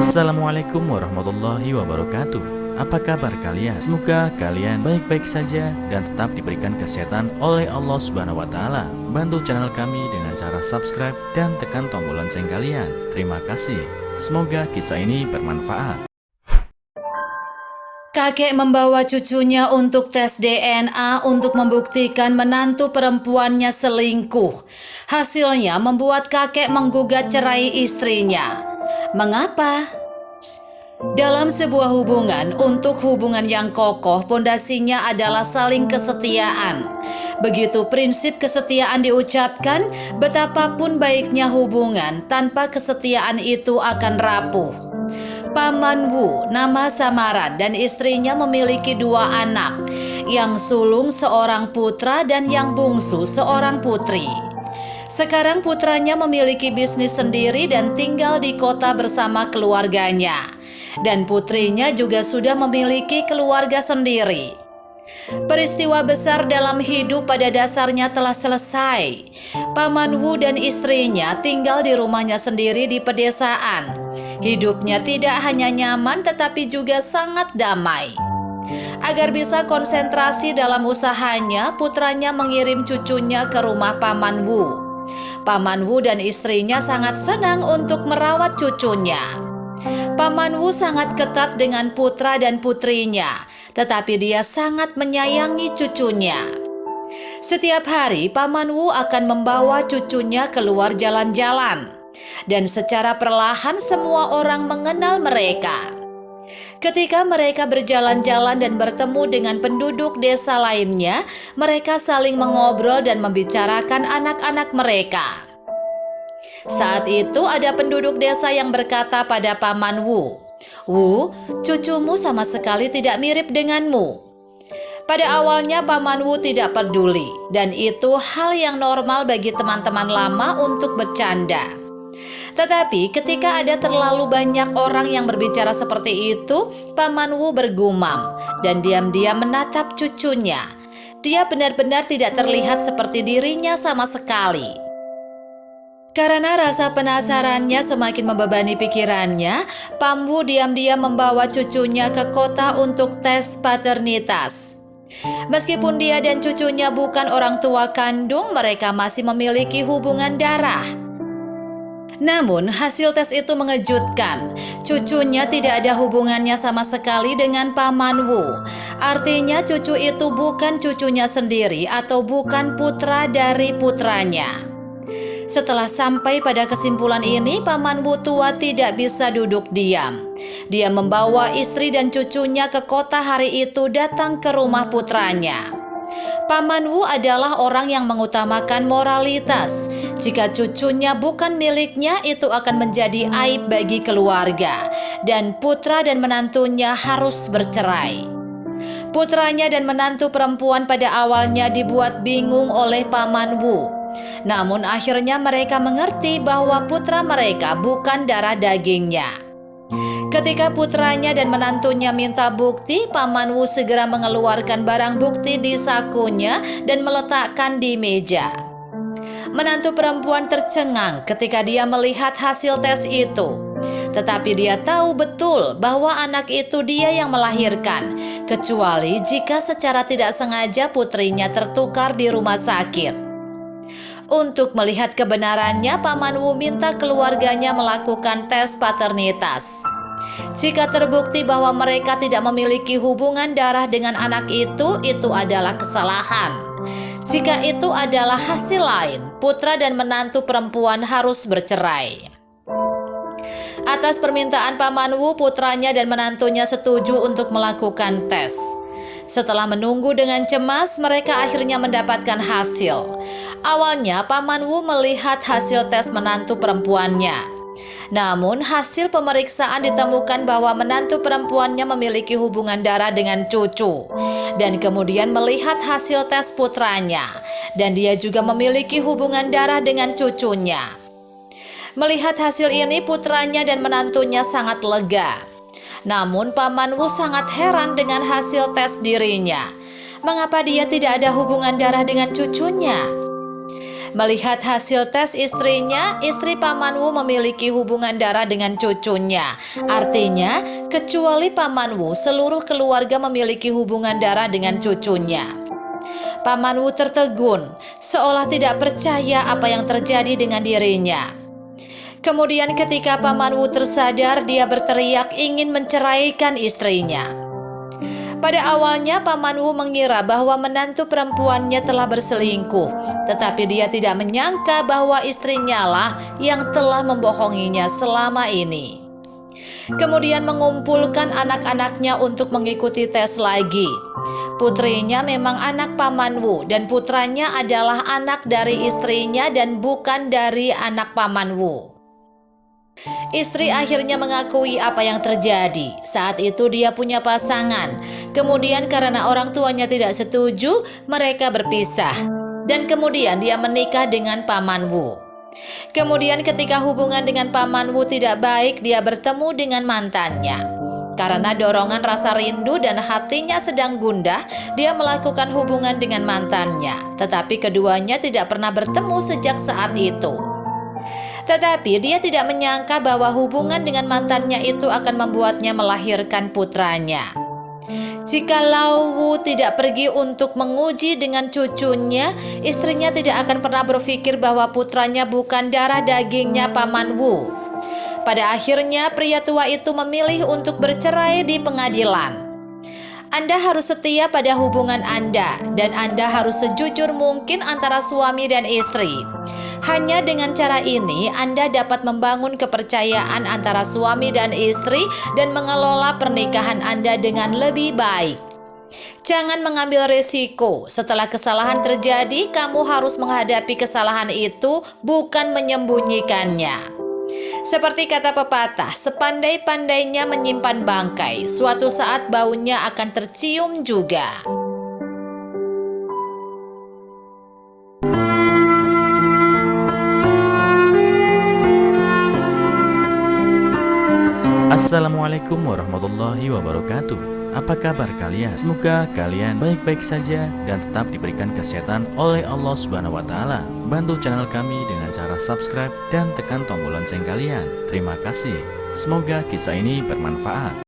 Assalamualaikum warahmatullahi wabarakatuh. Apa kabar kalian? Semoga kalian baik-baik saja dan tetap diberikan kesehatan oleh Allah Subhanahu wa Ta'ala. Bantu channel kami dengan cara subscribe dan tekan tombol lonceng kalian. Terima kasih. Semoga kisah ini bermanfaat. Kakek membawa cucunya untuk tes DNA untuk membuktikan menantu perempuannya selingkuh. Hasilnya membuat kakek menggugat cerai istrinya. Mengapa? Dalam sebuah hubungan, untuk hubungan yang kokoh, pondasinya adalah saling kesetiaan. Begitu prinsip kesetiaan diucapkan, betapapun baiknya hubungan, tanpa kesetiaan itu akan rapuh. Paman Wu, nama samaran, dan istrinya memiliki 2 anak, yang sulung seorang putra dan yang bungsu seorang putri. Sekarang putranya memiliki bisnis sendiri dan tinggal di kota bersama keluarganya. Dan putrinya juga sudah memiliki keluarga sendiri. Peristiwa besar dalam hidup pada dasarnya telah selesai. Paman Wu dan istrinya tinggal di rumahnya sendiri di pedesaan. Hidupnya tidak hanya nyaman tetapi juga sangat damai. Agar bisa konsentrasi dalam usahanya, putranya mengirim cucunya ke rumah Paman Wu. Paman Wu dan istrinya sangat senang untuk merawat cucunya. Paman Wu sangat ketat dengan putra dan putrinya, tetapi dia sangat menyayangi cucunya. Setiap hari Paman Wu akan membawa cucunya keluar jalan-jalan, dan secara perlahan semua orang mengenal mereka. Ketika mereka berjalan-jalan dan bertemu dengan penduduk desa lainnya, mereka saling mengobrol dan membicarakan anak-anak mereka. Saat itu ada penduduk desa yang berkata pada Paman Wu, "Wu, cucumu sama sekali tidak mirip denganmu." Pada awalnya Paman Wu tidak peduli, dan itu hal yang normal bagi teman-teman lama untuk bercanda. Tetapi ketika ada terlalu banyak orang yang berbicara seperti itu, Paman Wu bergumam dan diam-diam menatap cucunya. Dia benar-benar tidak terlihat seperti dirinya sama sekali. Karena rasa penasarannya semakin membebani pikirannya, Pam Wu diam-diam membawa cucunya ke kota untuk tes paternitas. Meskipun dia dan cucunya bukan orang tua kandung, mereka masih memiliki hubungan darah. Namun hasil tes itu mengejutkan. Cucunya tidak ada hubungannya sama sekali dengan Paman Wu. Artinya cucu itu bukan cucunya sendiri atau bukan putra dari putranya. Setelah sampai pada kesimpulan ini, Paman Wu tua tidak bisa duduk diam. Dia membawa istri dan cucunya ke kota hari itu datang ke rumah putranya. Paman Wu adalah orang yang mengutamakan moralitas. Jika cucunya bukan miliknya, itu akan menjadi aib bagi keluarga, dan putra dan menantunya harus bercerai. Putranya dan menantu perempuan pada awalnya dibuat bingung oleh Paman Wu. Namun akhirnya mereka mengerti bahwa putra mereka bukan darah dagingnya. Ketika putranya dan menantunya minta bukti, Paman Wu segera mengeluarkan barang bukti di sakunya dan meletakkan di meja. Menantu perempuan tercengang ketika dia melihat hasil tes itu. Tetapi dia tahu betul bahwa anak itu dia yang melahirkan, kecuali jika secara tidak sengaja putrinya tertukar di rumah sakit. Untuk melihat kebenarannya, Paman Wu minta keluarganya melakukan tes paternitas. Jika terbukti bahwa mereka tidak memiliki hubungan darah dengan anak itu adalah kesalahan. Jika itu adalah hasil lain, putra dan menantu perempuan harus bercerai. Atas permintaan Paman Wu, putranya dan menantunya setuju untuk melakukan tes. Setelah menunggu dengan cemas, mereka akhirnya mendapatkan hasil. Awalnya Paman Wu melihat hasil tes menantu perempuannya. Namun hasil pemeriksaan ditemukan bahwa menantu perempuannya memiliki hubungan darah dengan cucu. Dan kemudian melihat hasil tes putranya, dan dia juga memiliki hubungan darah dengan cucunya. Melihat hasil ini, putranya dan menantunya sangat lega. Namun Paman Wu sangat heran dengan hasil tes dirinya. Mengapa dia tidak ada hubungan darah dengan cucunya? Melihat hasil tes istrinya, istri Paman Wu memiliki hubungan darah dengan cucunya. Artinya, kecuali Paman Wu, seluruh keluarga memiliki hubungan darah dengan cucunya. Paman Wu tertegun, seolah tidak percaya apa yang terjadi dengan dirinya. Kemudian ketika Paman Wu tersadar, dia berteriak ingin menceraikan istrinya. Pada awalnya Paman Wu mengira bahwa menantu perempuannya telah berselingkuh, tetapi dia tidak menyangka bahwa istrinya lah yang telah membohonginya selama ini. Kemudian mengumpulkan anak-anaknya untuk mengikuti tes lagi. Putrinya memang anak Paman Wu dan putranya adalah anak dari istrinya dan bukan dari anak Paman Wu. Istri akhirnya mengakui apa yang terjadi. Saat itu dia punya pasangan. Kemudian karena orang tuanya tidak setuju, mereka berpisah. Dan kemudian dia menikah dengan Paman Wu. Kemudian ketika hubungan dengan Paman Wu tidak baik, dia bertemu dengan mantannya. Karena dorongan rasa rindu dan hatinya sedang gundah, dia melakukan hubungan dengan mantannya. Tetapi keduanya tidak pernah bertemu sejak saat itu. Tetapi dia tidak menyangka bahwa hubungan dengan mantannya itu akan membuatnya melahirkan putranya. Jikalau Wu tidak pergi untuk menguji dengan cucunya, istrinya tidak akan pernah berpikir bahwa putranya bukan darah dagingnya Paman Wu. Pada akhirnya pria tua itu memilih untuk bercerai di pengadilan. Anda harus setia pada hubungan Anda dan Anda harus sejujur mungkin antara suami dan istri. Hanya dengan cara ini Anda dapat membangun kepercayaan antara suami dan istri dan mengelola pernikahan Anda dengan lebih baik. Jangan mengambil risiko. Setelah kesalahan terjadi, kamu harus menghadapi kesalahan itu, bukan menyembunyikannya. Seperti kata pepatah, sepandai-pandainya menyimpan bangkai, suatu saat baunya akan tercium juga. Assalamualaikum warahmatullahi wabarakatuh. Apa kabar kalian? Semoga kalian baik-baik saja dan tetap diberikan kesehatan oleh Allah Subhanahu wa taala. Bantu channel kami dengan cara subscribe dan tekan tombol lonceng kalian. Terima kasih. Semoga kisah ini bermanfaat.